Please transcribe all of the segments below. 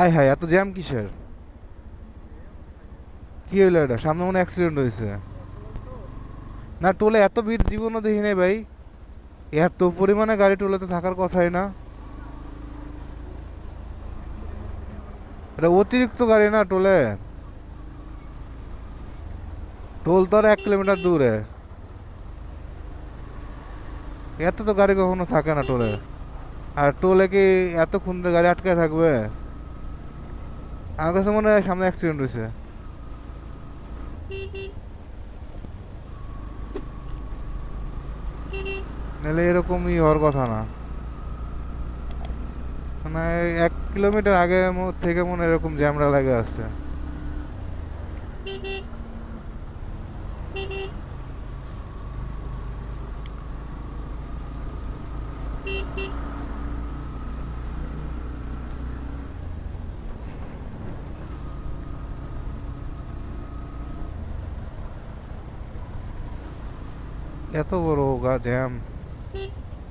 আয় হায়, এত জ্যাম কিসের? কি হইলো এটা? সামনে মনে অ্যাক্সিডেন্ট হয়েছে। না, টোলে এত ভিড় জীবনও দেখি নাই ভাই। এত পরিমাণে গাড়ি টোলে তো থাকার কথাই না। এটা অতিরিক্ত গাড়ি না টোলে। টোল তো আর 1 কিলোমিটার দূরে। এত তো গাড়ি কখনো থাকে না টোলে। আর টোলে কি এতক্ষণ ধরে গাড়ি আটকে থাকবে? আমার কাছে মনে হয় সামনে অ্যাক্সিডেন্ট হয়েছে। নাহলে এরকমই হওয়ার কথা না। মানে 1 কিলোমিটার আগে থেকে মনে হয় এরকম জ্যামরা লাগে আছে। এত বড় জ্যাম।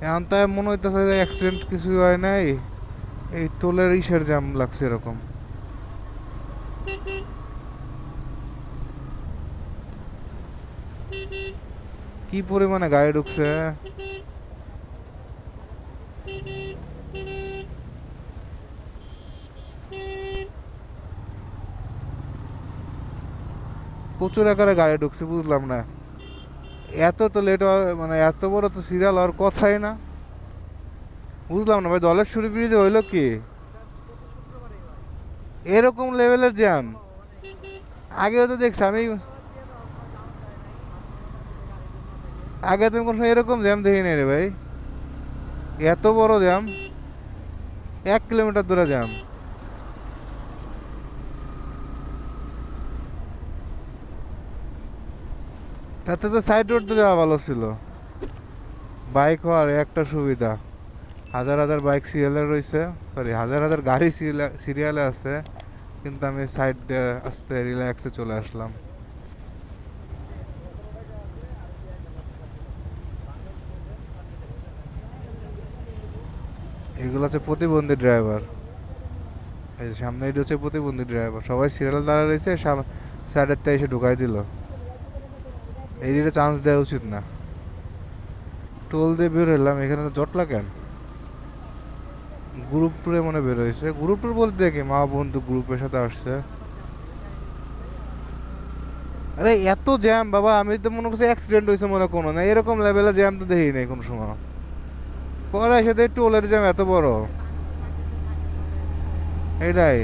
এখন তাই মনে হইতেছে যে অ্যাক্সিডেন্ট কিছু হয় নাই, এই টোলের ইসের জ্যাম লাগছে এরকম। কি পরিমাণে গাড়ি ঢুকছে! প্রচুর আকারে গাড়ি ঢুকছে, বুঝলাম না। এত তো লেট, মানে এত বড় তো সিরিয়াল হওয়ার কথাই না। বুঝলাম না ভাই, দলের ব্রিজে হইলো কি এরকম লেভেলের জ্যাম? আগেও তো দেখছি আমি। আগে তুমি কোনো সময় এরকম জ্যাম দেখি নাই রে ভাই। এত বড় জ্যাম, 1 কিলোমিটার দূরে জ্যাম। তাতে তো সাইড রোড দিয়ে যাওয়া ভালো ছিল। বাইক হওয়ার একটা সুবিধা, হাজার হাজার বাইক সিরিয়ালে রয়েছে, সরি হাজার হাজার গাড়ি সিরিয়ালে আছে, কিন্তু আমি সাইড দিয়ে আস্তে রিল্যাক্সে চলে আসলাম। এগুলো হচ্ছে প্রতিবন্ধী ড্রাইভার। এই যে সামনে এটা হচ্ছে প্রতিবন্ধী ড্রাইভার, সবাই সিরিয়াল দ্বারা রয়েছে, সাইডের তে এসে ঢুকাই দিল। এই দিকে চান্স দেওয়া উচিত না। টোল দিয়ে বের হলাম, এখানে তো জটলা কেন? গ্রুপ ট্যুরে মনে বের হয়েছে। গ্রুপ ট্যুর বলতে দেখি মা বন্ধু গ্রুপের সাথে আসছে। আরে এত জ্যাম বাবা, আমি তো মনে করছি অ্যাক্সিডেন্ট হয়েছে মনে কোনো না, এরকম লেভেলে জ্যাম তো দেখি নাই কোনো সময়। পরে সাথে টোলের জ্যাম এত বড়, এটাই।